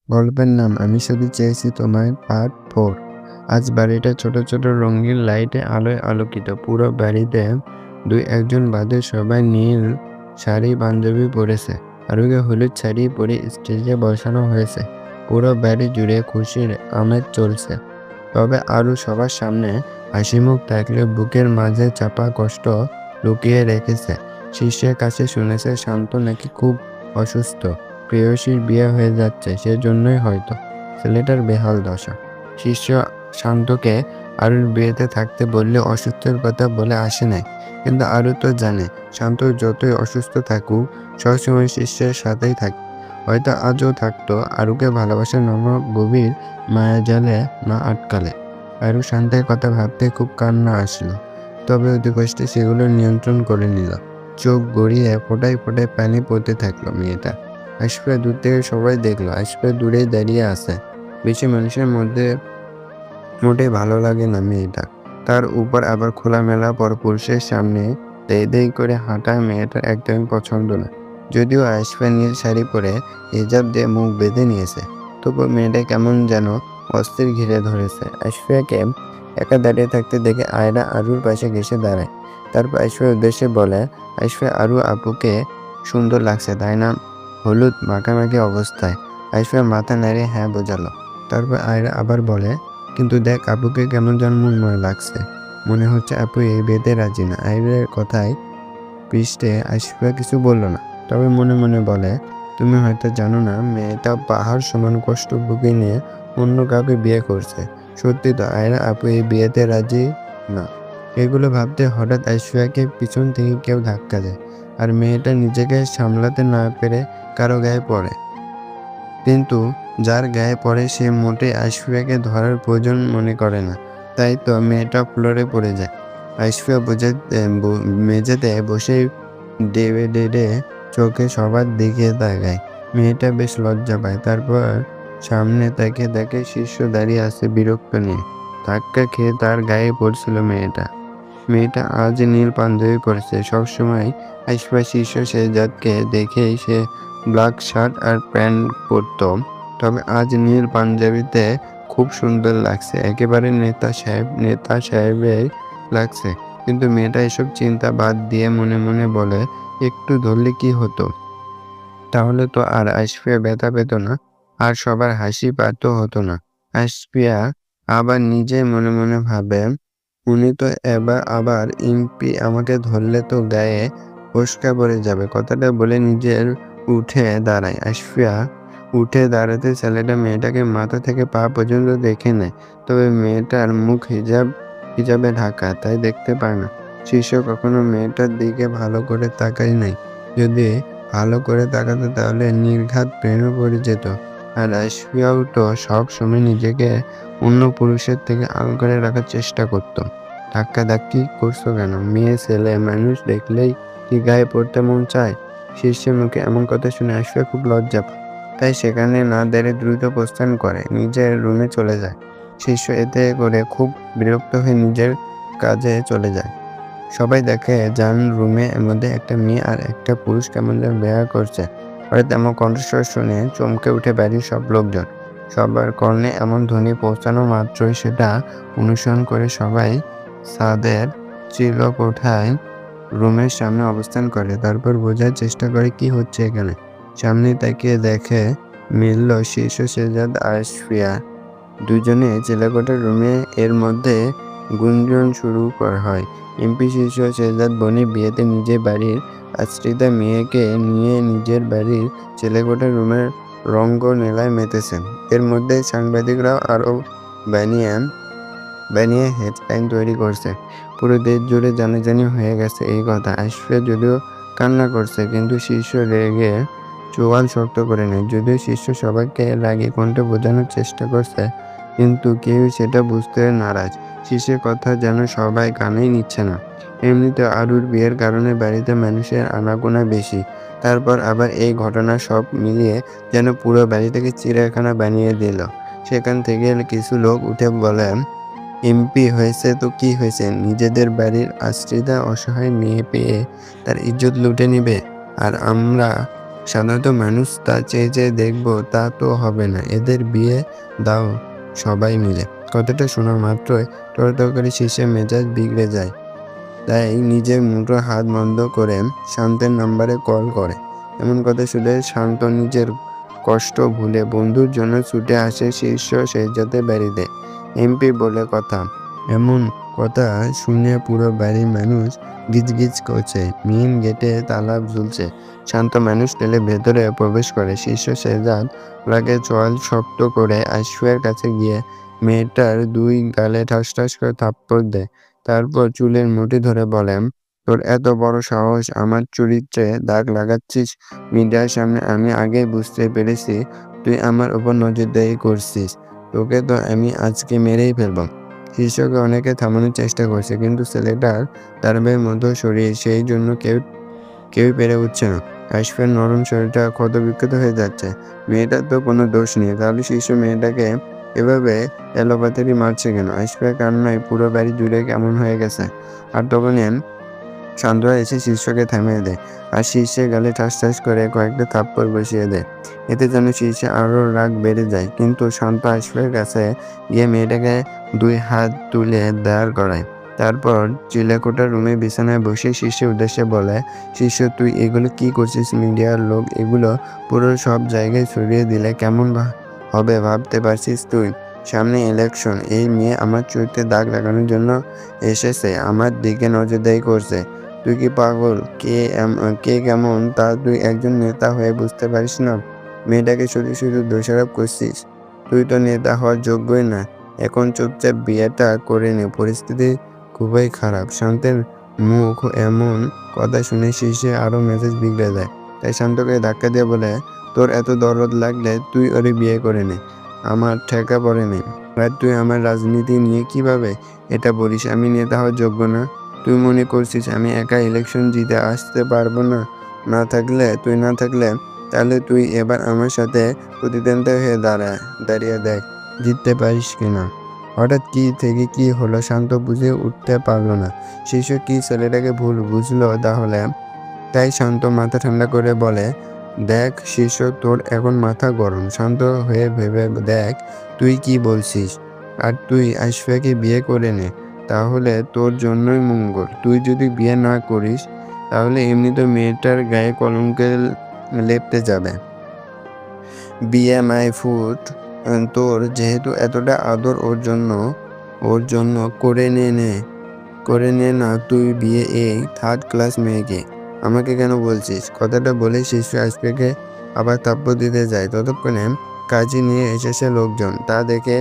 গল্পের নাম আমি শুধু চেয়েছি তোমায় পার্ট 4। আজ বাড়িটা ছোট ছোট রঙিন লাইটে আলোয় আলোকিত। পুরো বাড়িতে দুই একজন বাদে সবাই নীল শাড়ি পাঞ্জাবি পরেছে। আরুকে হলুদ শাড়ি পরে স্টেজে বসানো হয়েছে। পুরো বাড়ি জুড়ে খুশির আমেজ চলছে। তবে আরু সবার সামনে হাসিমুখ থাকলে বুকের মাঝে চাপা কষ্ট লুকিয়ে রেখেছে। শিষ্যের কাছে শুনেছে শান্ত নাকি খুব অসুস্থ। প্রেয়সীর বিয়ে হয়ে যাচ্ছে, সেজন্যই হয়তো ছেলেটার বেহাল দশা। শিষ্য শান্তকে আরুর বিয়েতে থাকতে বললে অসুস্থের কথা বলে আসে নাই, কিন্তু আরু তো জানে শান্ত যতই অসুস্থ থাকুক সবসময় শিষ্যের সাথেই থাকে। হয়তো আজও থাকতো আরুকে ভালোবাসার নামক গভীর মায়াজালে না আটকালে। আরু শান্তের কথা ভাবতে খুব কান্না আসলো, তবে অতি কষ্টে সেগুলো নিয়ন্ত্রণ করে নিল। চোখ গড়িয়ে ফোটায় ফোটায় পানি পড়তে থাকলো মেয়েটা। আশফা দূর থেকে সবাই দেখলো আশফা দূরেই দাঁড়িয়ে আছে। বেশি মানুষের মধ্যে মোটেই ভালো লাগে না মেয়েটা। তার উপর আবার খোলামেলা পরপুরুষের সামনে দেই দেই করে হাঁটা মেয়েটার একদমই পছন্দ না। যদিও আশফা নীল শাড়ি পরে হিজাব দিয়ে মুখ বেঁধে নিয়েছে, তবুও মেয়েটা কেমন যেন অস্থির ঘিরে ধরেছে। আশফাকে একা দাঁড়িয়ে থাকতে দেখে আয়রা আরুর পাশে ঘেসে দাঁড়ায়। তারপর আশফার উদ্দেশ্যে বলে, আশফা আরু আপুকে সুন্দর লাগছে তাই না? হলুদ মাখামাখি অবস্থায়। আশফা মাথা নাড়িয়ে হ্যাঁ বোঝালো। তারপর আয়রা আবার বলে, কিন্তু দেখ আপুকে কেমন যেন মনময় লাগছে। মনে হচ্ছে আপু এই বিয়েতে রাজি না। আয়রার কথায় পৃষ্ঠে আশফা কিছু বলল না, তবে মনে মনে বলে, তুমি হয়তো জানো না মেয়েটা পাহাড় সমান কষ্ট বুকে নিয়ে অন্য কাউকে বিয়ে করছে। সত্যি তো আয়রা আপু এই বিয়েতে রাজি না। এগুলো ভাবতে হঠাৎ আশফাকে পিছন থেকে কেউ ধাক্কা দেয়, আর মেয়েটা নিজেকে সামলাতে না পেরে কারো গায়ে পড়ে। কিন্তু যার গায়ে পড়ে সে মোটেই আশফিয়াকে ধরার প্রয়োজন মনে করে না। তাই তো মেয়েটা ফ্লোরে পড়ে যায়। আশফিয়া মেঝেতে বসে ডেবে ডেডে চোখে সবার দিকে তাকায়। মেয়েটা বেশ লজ্জা পায়। তারপর সামনে তাকে দেখে শিষ্য দাঁড়িয়ে আছে বিরক্ত নিয়ে। ধাক্কা খেয়ে তার গায়ে পড়ছিল মেয়েটা। মেয়েটা আজ নীল পাঞ্জাবি পরেছে। সবসময় আশফা শিষ্য শেহজাদকে দেখেই সে ব্ল্যাক শার্ট আর প্যান্ট পরতো, তবে আজ নীল পাঞ্জাবিতে খুব সুন্দর লাগছে। একেবারে নেতা সাহেবের লাগছে। কিন্তু মেয়েটা এসব চিন্তা বাদ দিয়ে মনে মনে বলে, একটু ধরলে কি হতো? তাহলে তো আর আশফিয়া ব্যথা পেত না, আর সবার হাসি পাত হতো না। আশফিয়া আবার নিজে মনে মনে ভাবে, উনি তো এবার আবার ইম্পি আমাকে ধরলে তো গায়ে ফোস্কা পড়ে যাবে। কথাটা বলে নিজের উঠে দাঁড়ায়। আশফিয়া উঠে দাঁড়াতে ছেলেটা মেয়েটাকে মাথা থেকে পা পর্যন্ত দেখে নেয়, তবে মেয়েটার মুখ হিজাবে ঢাকা, তাই দেখতে পায় না। শিষ্য কখনো মেয়েটার দিকে ভালো করে তাকায় নাই। যদি ভালো করে তাকাতো তাহলে নির্ঘাত প্রেমে পড়ে যেত। আর আশফিয়াও তো সব সময় নিজেকে অন্য পুরুষের থেকে আলাদা করে রাখার চেষ্টা করতো। ধাক্কাধাক্কি করছো কেন? মেয়ে ছেলে মানুষ দেখলেই কি গায়ে পড়তে মন চায়? শিষ্যের মুখে এমন কথা শুনে আশফিয়া খুব লজ্জা পায়। তাই সেখানে না দাঁড়িয়ে দ্রুত প্রস্থান করে, নিজের রুমে চলে যায়। শিষ্য এতে করে খুব বিরক্ত হয়ে নিজের কাজে চলে যায়। সবাই দেখে যান রুমে এর মধ্যে একটা মেয়ে আর একটা পুরুষ কেমন যেন দেখা করছে। হঠাৎ এমন কণ্ঠস্বর শুনে চমকে উঠে বাড়ির সব লোকজন। সবার কর্ণে এমন ধ্বনি পৌঁছানো মাত্রই সেটা অনুসরণ করে সবাই ছাদের চিলেকোঠায় রুমের সামনে অবস্থান করে। তারপর বোঝার চেষ্টা করে কি হচ্ছে এখানে। সামনে তাকিয়ে দেখে মিলল শীর্ষ শেহজাদ আশফিয়া। দুজনে চিলেকোঠার রুমে। এর মধ্যে গুঞ্জন শুরু হয়। এমপি শীর্ষ শেহজাদ বনির বিয়েতে নিজের বাড়ির আশ্রিতা মেয়েকে নিয়ে নিজের বাড়ির চিলেকোঠার রুমের রঙ্গমেলায় মেতেছেন। এর মধ্যে সাংবাদিকরাও আরও বানিয়ে বানিয়ে হেডলাইন তৈরি করছে। পুরো দেশ জুড়ে জানাজানি হয়ে গেছে এই কথা। আশফিয়া যদিও কান্না করছে, কিন্তু শীর্ষ রেগে চোয়াল শক্ত করে নেয়। যদিও শীর্ষ সবাইকে রাগী কণ্ঠে বোঝানোর চেষ্টা করছে, কিন্তু কেউই সেটা বুঝতে নারাজ। শীর্ষের কথা যেন সবাই কানেই নিচ্ছে না। এমনিতে আরুর বিয়ের কারণে বাড়িতে মানুষের আনাগোনা বেশি। তারপর আবার এই ঘটনা সব মিলিয়ে যেন পুরো বাড়িটাকে চিড়িয়াখানা বানিয়ে দিল। সেখান থেকে কিছু লোক উঠে বলে, এমপি হয়েছে তো কি হয়েছে? নিজেদের বাড়ির আশ্রিতা অসহায় মেয়ে পেয়ে তার ইজ্জত লুটে নিবে। আর আমরা সাধারণত মানুষ তা চেয়ে চেয়ে দেখবো তা তো হবে না, এদের বিয়ে দাও সবাই মিলে। কথাটা শোনা মাত্রই তরকারি শীর্ষে মেজাজ বিগড়ে যায়। তাই নিজের মুঠো হাত বন্ধ করে শান্তের নাম্বারে কল করে। এমন কথা শুনে শান্ত নিজের কষ্ট ভুলে বন্ধুর জন্য ছুটে আসে শীর্ষ শেহজাদের বাড়িতে। এমপি বলে কথা। এমন কথা শুনে পুরো বাড়ির মানুষ গিজগিজ করছে। মেইন গেটে তালা ঝুলছে। শান্ত মানুষ ঠেলে ভেতরে প্রবেশ করে। শীর্ষ শেহজাদ লাগে চোয়াল শক্ত করে আশফিয়ার কাছে গিয়ে মেয়েটার দুই গালে ঠাস ঠাস করে থাপ্পড় দেয়। তারপর চুলের মুঠি ধরে বলেন, তোর এত বড় সাহস আমার চরিত্রে দাগ লাগাচ্ছিস মিডিয়ার সামনে। আমি আগেই বুঝতে পেরেছি তুই আমার উপর নজরদারি করছিস। তোকে তো আমি আজকে মেরেই ফেলব। শীর্ষকে অনেকে থামানোর চেষ্টা করছে, কিন্তু ছেলেটার দানবের মতো শরীর, সেই জন্য কেউই পেরে উঠছে না। আশফিয়ার নরম শরীরটা ক্ষতবিক্ষত হয়ে যাচ্ছে। মেয়েটার তো কোনো দোষ নেই, তাহলে শীর্ষ মেয়েটাকে এভাবে এলোপাতাড়ি মারছে কেন? আশফিয়ার কান্নায় পুরো বাড়ি জুড়ে কেমন হয়ে গেছে। আর তখনই শান্তরা এসে শীর্ষকে থামিয়ে দেয়, আর শীর্ষের গালে ঠাস ঠাস করে কয়েকটা থাপ্পড় বসিয়ে দেয়। এতে যেন শীর্ষে আরও রাগ বেড়ে যায়। কিন্তু শান্ত আশফিয়ার কাছে গিয়ে মেয়েটাকে দুই হাত তুলে দাঁড় করায়। তারপর চিলেকোঠার রুমে বিছানায় বসে শীর্ষের উদ্দেশ্যে বলে, শীর্ষ তুই এগুলো কি করছিস? মিডিয়ার লোক এগুলো পুরো সব জায়গায় ছড়িয়ে দিলে কেমন হবে ভাবতে পারছিস তুই? সামনে ইলেকশন, এই মেয়ে আমার চরিত্রে দাগ লাগানোর জন্য এসেছে, আমার দিকে নজরদারি করছে। তুই কি পাগল? কে কেমন তা তুই একজন নেতা হয়ে বুঝতে পারিস না? মেয়েটাকে শুধু শুধু দোষারোপ করছিস। তুই তো নেতা হওয়ার যোগ্যই না। এখন চুপচাপ বিয়েটা করে নে, পরিস্থিতি খুবই খারাপ। শান্তের মুখ এমন কথা শুনে শীর্ষে আরো মেজাজ বিগড়ে যায়। তাই শান্তকে ধাক্কা দিয়ে বলে, তোর এত দরদ লাগলে তুই ওরে বিয়ে করে নে, আমার ঠেকা পড়ে নেই। আর তুই আমার রাজনীতি নিয়ে কিভাবে এটা বলিস আমি নেতা হওয়ার যোগ্য না? তুই মনে করছিস আমি একা ইলেকশন জিতে আসতে পারবো না? না থাকলে তাহলে তুই এবার আমার সাথে প্রতিদ্বন্দ্বী হয়ে দাঁড়িয়ে দেখ জিততে পারিস কিনা। হঠাৎ কি থেকে কি হলো শান্ত বুঝে উঠতে পারলো না। শিশু কি ছেলেটাকে ভুল বুঝলো তাহলে? তাই শান্ত মাথা ঠান্ডা করে বলে, দেখ শীর্ষ, তোর এখন মাথা গরম। শান্ত হয়ে ভেবে দেখ তুই কি বলছিস। আর তুই আশফিয়াকে বিয়ে করে নে, তাহলে তোর জন্যই মঙ্গল। তুই যদি বিয়ে না করিস তাহলে এমনি তো মেয়েটার গায়ে কলঙ্কের লেপ্টে যাবে। বিয়ে মাই ফুট। তোর যেহেতু এতটা আদর ওর জন্য করে নে না তুই বিয়ে এই থার্ড ক্লাস মেয়েকে। আমাকে কেন বলছিস? কথাটা বলে শিশু আশফিয়াকে আবার থাপ্পড় দিতে যায়। ততক্ষণে কাজী নিয়ে এসেছে লোকজন। তা দেখে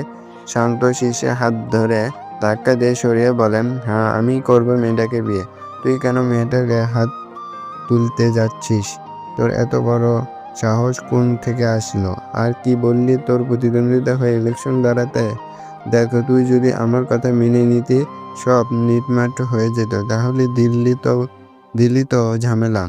শান্ত শীর্ষে হাত ধরে ধাক্কা দিয়ে সরিয়ে বলেন, হ্যাঁ আমি করবো মেয়েটাকে বিয়ে। তুই কেন মেয়েটার গায়ে হাত তুলতে যাচ্ছিস? তোর এত বড় সাহস কোন থেকে আসলো? আর কি বললি তোর প্রতিদ্বন্দ্বিতা হয়ে ইলেকশন দাঁড়াতে? দেখ তুই যদি আমার কথা মেনে নিতি সব মিটমাট হয়ে যেত, তাহলে দিল্লি তো ঝামেলা।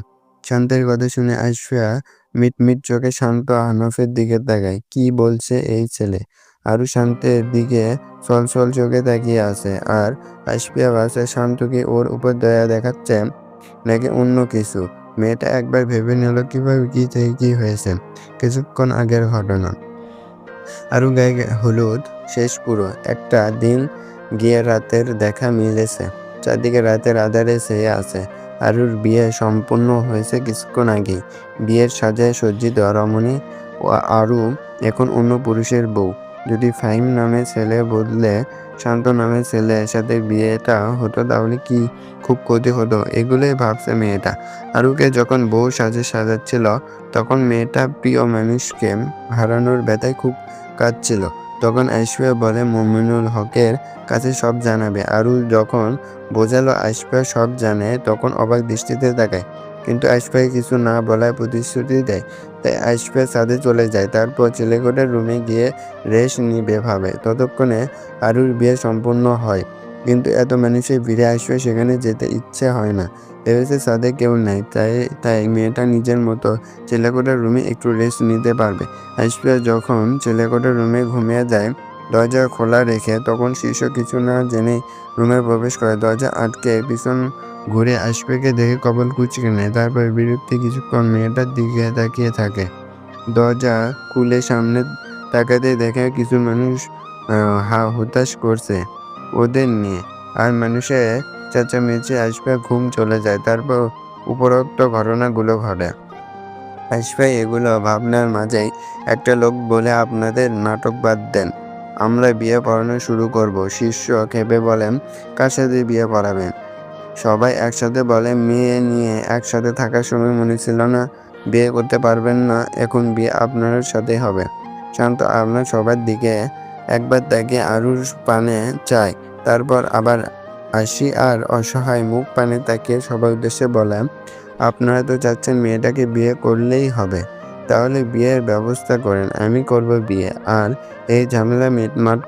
শান্তের কথা শুনে আশফিয়া মিটমিট চোখে শান্ত আহনাফের দিকে তাকায়। কি বলছে এই ছেলে? আরু শান্তের দিকে ছলছল চোখে তাকিয়ে আছে। আর আশফিয়া ভাবছে শান্ত কি ওর উপর দয়া দেখাচ্ছে নাকি অন্য কিছু। মেয়েটা একবার ভেবে নিল কিভাবে কি থেকে কি হয়েছে। কিছুক্ষণ আগের ঘটনা। আরু গায়ে হলুদ শেষ পুরো একটা দিন গিয়ে রাতের দেখা মিলেছে। চারদিকে রাতের আধারে চেয়ে আছে। আরুর বিয়ে সম্পূর্ণ হয়েছে কিছুক্ষণ আগেই। বিয়ের সাজায় সজ্জিত রমণী ও আরু এখন অন্য পুরুষের বউ। যদি ফাহিম নামে ছেলে বদলে শান্ত নামের ছেলের সাথে বিয়েটা হতো তাহলে কি খুব ক্ষতি হতো। এগুলোই ভাবছে মেয়েটা। আরুকে যখন বউ সাজাচ্ছিল তখন মেয়েটা প্রিয় মানুষকে হারানোর ব্যথায় খুব কাঁদছিল। তখন আশফিয়া বলে মুমিনুল হকের কাছে সব জানাবে। আরু যখন বোঝালো আশফিয়া সব জানে তখন অবাক দৃষ্টিতে তাকায়, কিন্তু আশফিয়া কিছু না বলার প্রতিশ্রুতি দেয়। তাই আশফিয়া ছাদে চলে যায়। তারপর চিলেকোঠার রুমে গিয়ে রেস্ট নিবে ভাবে। ততক্ষণে আরুর বিয়ে সম্পূর্ণ হয়, কিন্তু এত মানুষের ভিড়ে আশফিয়া সেখানে যেতে ইচ্ছে হয় না। ভেবেছে ছাদে কেউ নাই, তাই মেয়েটা নিজের মতো চিলেকোঠার রুমে একটু রেস্ট নিতে পারবে। আশফিয়া যখন চিলেকোঠার রুমে ঘুমিয়ে যায় দরজা খোলা রেখে, তখন শীর্ষ কিছু না জেনেই রুমে প্রবেশ করে। দরজা আটকে পিছন ঘুরে আশফাককে দেখে কপাল কুঁচকে নেয়। তারপর বিরক্তি কিছুক্ষণ মেয়েটার দিকে তাকিয়ে থাকে। দরজা খুলে সামনে তাকাতে দেখে কিছু মানুষ হুতাশ করছে ওদের নিয়ে। আর মানুষের চেঁচামেচি আশফাক ঘুম চলে যায়। তারপর উপরোক্ত ঘটনাগুলো ঘটে। আশফাক এগুলো ভাবনার মাঝেই একটা লোক বলে, আপনাদের নাটক বাদ দেন, আমরা বিয়ে পড়ানো শুরু করব। শিষ্য খেপে বলেন, কার সাথে বিয়ে পড়াবেন? সবাই একসাথে বলে, মেয়ে নিয়ে একসাথে থাকার সময় মনে ছিল না বিয়ে করতে পারবেন না, এখন বিয়ে আপনার সাথে হবে। শান্ত আপনার সবার দিকে একবার তাকিয়ে আরুর পানে চায়, তারপর আবার হাসি আর অসহায় মুখ পানে তাকিয়ে সবার উদ্দেশ্যে বলে, আপনারা তো চাচ্ছেন মেয়েটাকে বিয়ে করলেই হবে, তাহলে বিয়ের ব্যবস্থা করেন, আমি করব বিয়ে, আর এই ঝামেলা মিটমাট